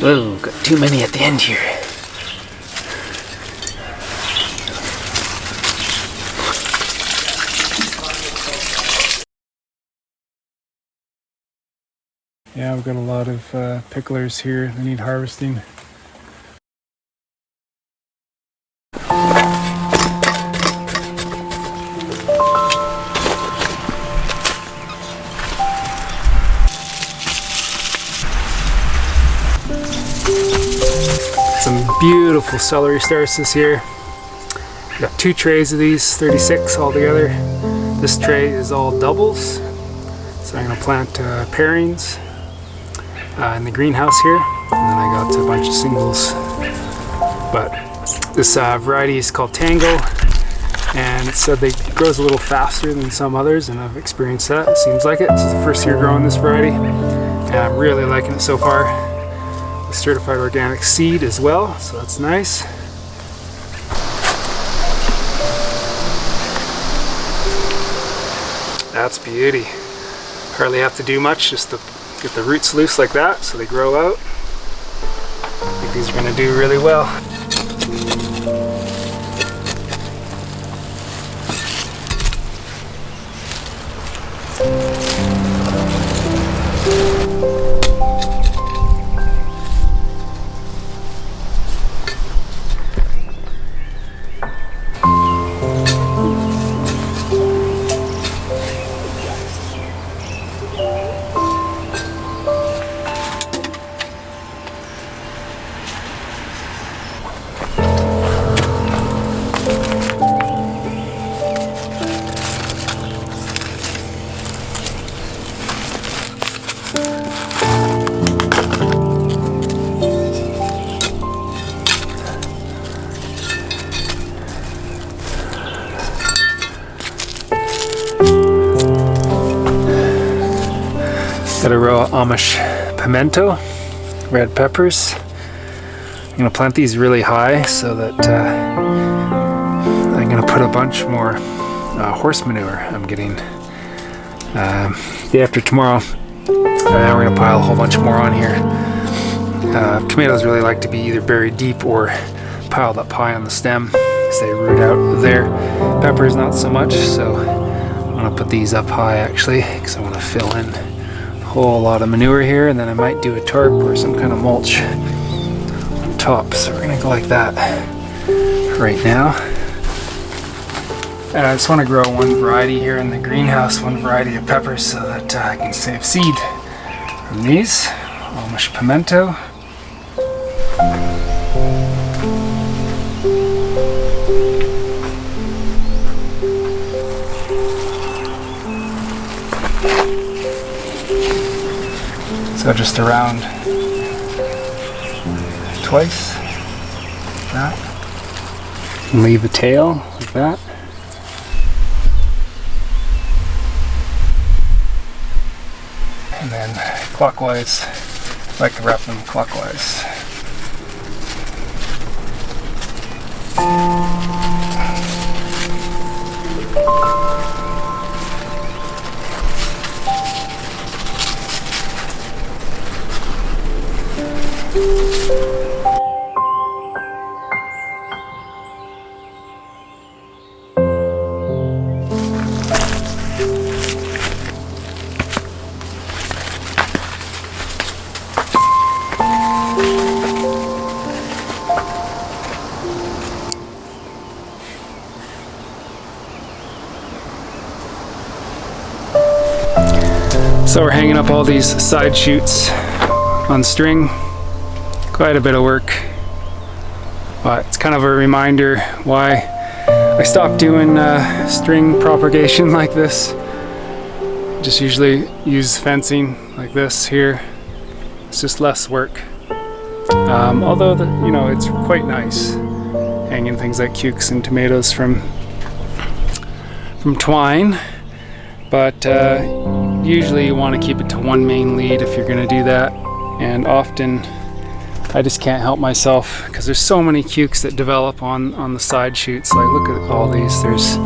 Whoa, got too many at the end here. Yeah, we've got a lot of picklers here that need harvesting. Some beautiful celery starts this year. Got 2 trays of these, 36 altogether. This tray is all doubles, so I'm going to plant pairings in the greenhouse here, and then I got a bunch of singles. But this variety is called Tango, and it said it grows a little faster than some others, and I've experienced that. It seems like it. This is the first year growing this variety, and I'm really liking it so far. The certified organic seed as well, so that's nice. That's beauty. Hardly have to do much, just to get the roots loose like that so they grow out. I think these are going to do really well. Got a row of Amish pimento, red peppers. I'm gonna plant these really high so that I'm gonna put a bunch more horse manure I'm getting day after tomorrow. We're gonna pile a whole bunch more on here. Tomatoes really like to be either buried deep or piled up high on the stem because they root out there. Peppers not so much, so I'm gonna put these up high actually because I want to fill in whole lot of manure here, and then I might do a tarp or some kind of mulch on top. So we're gonna go like that right now. And I just want to grow one variety here in the greenhouse, one variety of peppers, so that I can save seed from these. Amish pimento. So just around twice, like that. And leave a tail like that. And then clockwise, I like to wrap them clockwise. So we're hanging up all these side shoots on string. Quite a bit of work, but it's kind of a reminder why I stopped doing string propagation like this. Just usually use fencing like this here. It's just less work. Although it's quite nice hanging things like cukes and tomatoes from twine, but usually you want to keep it to one main lead if you're going to do that, and often I just can't help myself because there's so many cukes that develop on the side shoots. Like look at all these, there's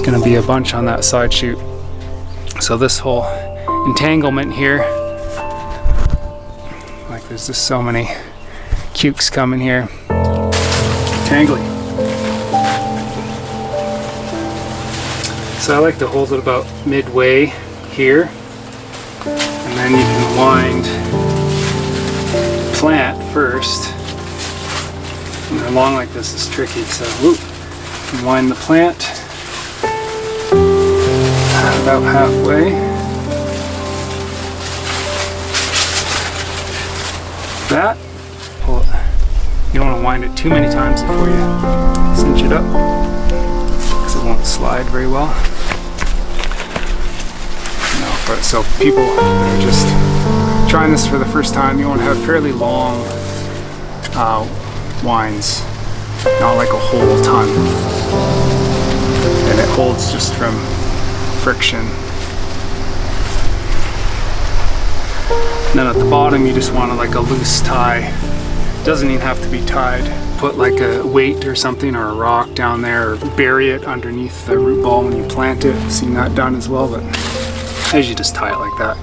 going to be a bunch on that side shoot. So this whole entanglement here, like There's just so many cukes coming here. Tangly. So I like to hold it about midway here, and then you can wind the plant first. And they're long like this is tricky, so whoop, you can wind the plant about halfway. That, pull it. You don't want to wind it too many times before you cinch it up, because it won't slide very well. No, but so people that are just trying this for the first time, you want to have fairly long winds, not like a whole ton, and it holds just from friction. And then at the bottom you just want to like a loose tie. It doesn't even have to be tied. Put like a weight or something or a rock down there, or bury it underneath the root ball when you plant it. I've seen that done as well, but as you just tie it like that,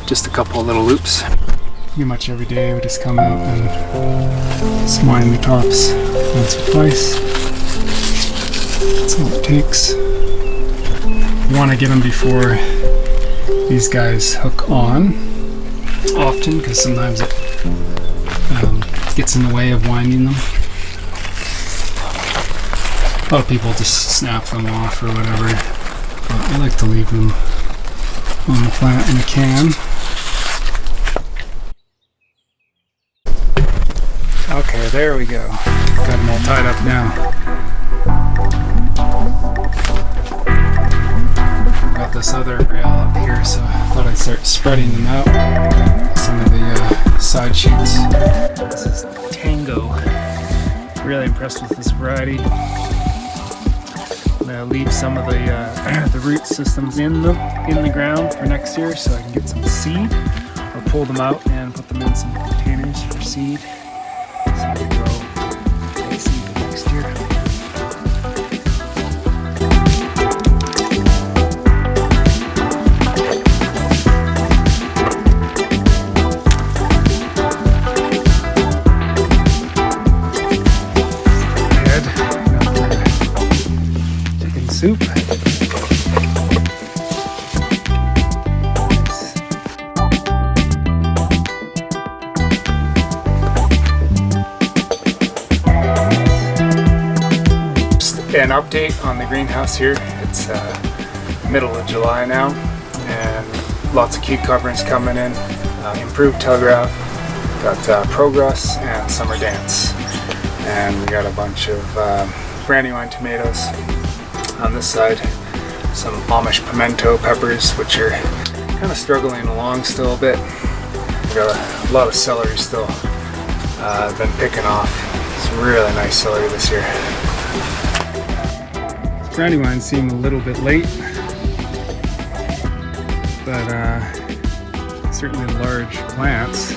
just a couple little loops. Pretty much every day we just come out and just wind the tops once or twice. That's all it takes. You want to get them before these guys hook on often, because sometimes it gets in the way of winding them. A lot of people just snap them off or whatever, but I like to leave them on the plant in a can. Okay, there we go. Got them all tied up now. Got this other rail up here, so I thought I'd start spreading them out. Some of the side shoots. This is Tango. Really impressed with this variety. I'm gonna leave some of the root systems in the ground for next year, so I can get some seed, or pull them out and put them in some containers for seed. So we grow seed for next year. Soup. Just an update on the greenhouse here. It's middle of July now, and lots of cucumbers coming in. Improved telegraph, got progress and summer dance, and we got a bunch of brandywine tomatoes. On this side, some Amish pimento peppers, which are kind of struggling along still a bit. We've got a lot of celery still. I've been picking off some really nice celery this year. Brandywines seem a little bit late, but certainly large plants.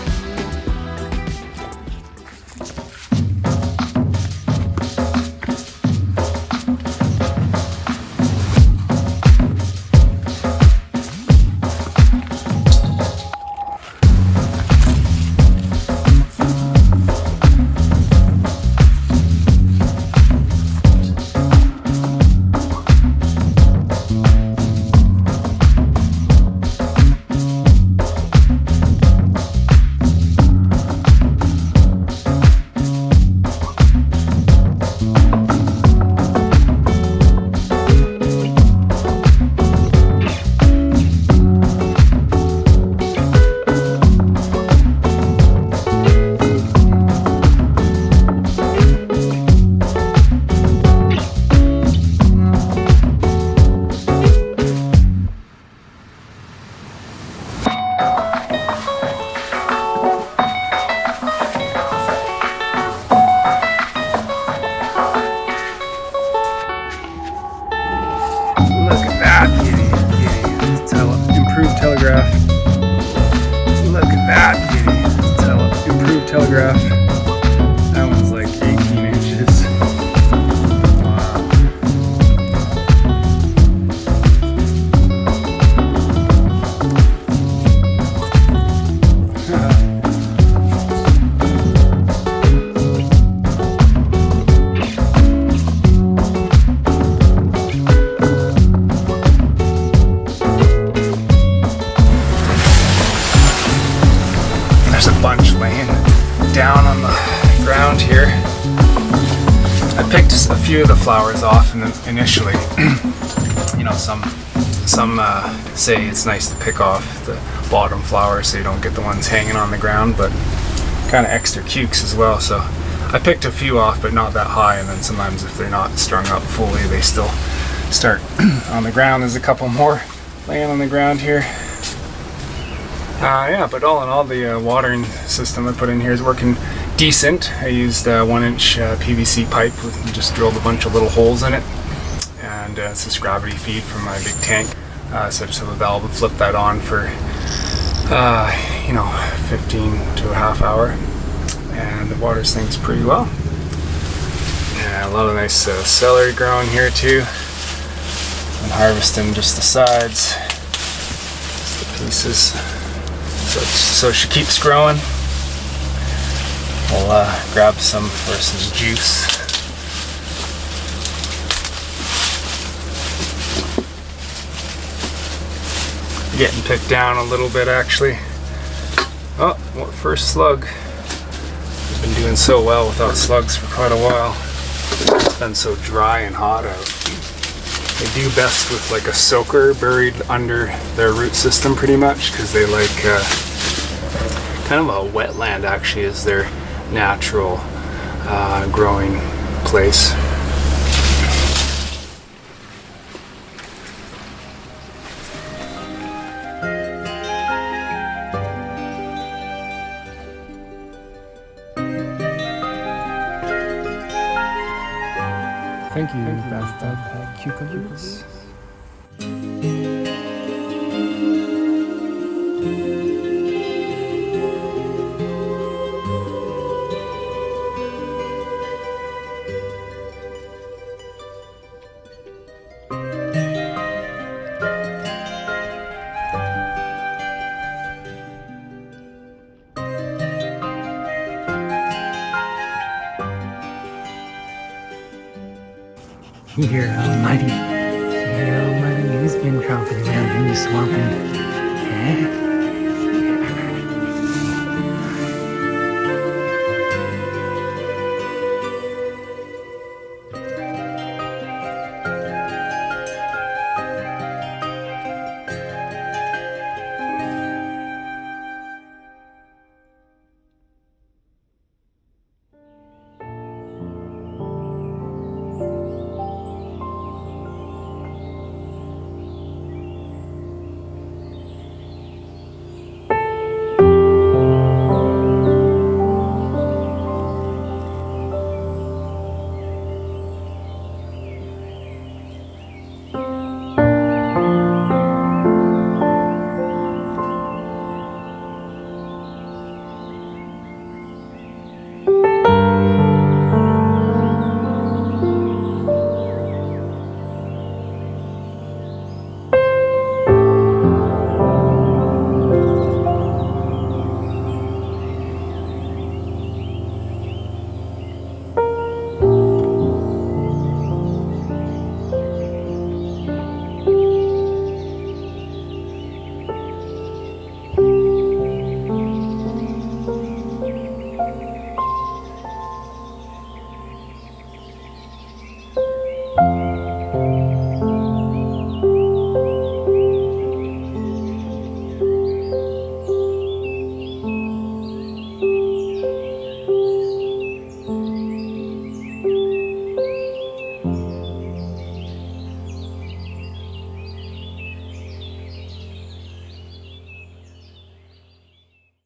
Improved telegraph. Look at that kitty. Improved telegraph. That one's like 18 inches. Wow. a few of the flowers off initially. You know, some say it's nice to pick off the bottom flowers so you don't get the ones hanging on the ground, but kind of extra cukes as well. So I picked a few off, but not that high, and then sometimes if they're not strung up fully, they still start on the ground. There's a couple more laying on the ground here. Yeah, but all in all, the watering system I put in here is working decent. I used a 1-inch PVC pipe and just drilled a bunch of little holes in it, and it's this gravity feed from my big tank. So I just have a valve and flip that on for 15 to a half hour, and it waters things pretty well. Yeah, a lot of nice celery growing here too. I'm harvesting just the sides, just the pieces. So she keeps growing. I'll grab some for some juice. Getting picked down a little bit actually. Oh, what first slug. I've been doing so well without slugs for quite a while. It's been so dry and hot out. They do best with like a soaker buried under their root system pretty much, because they like kind of a wetland actually is their natural growing place. Thank you, bathtub cucumbers. You hear Almighty? You hear Almighty? He's been tromping around in the swamp. Eh?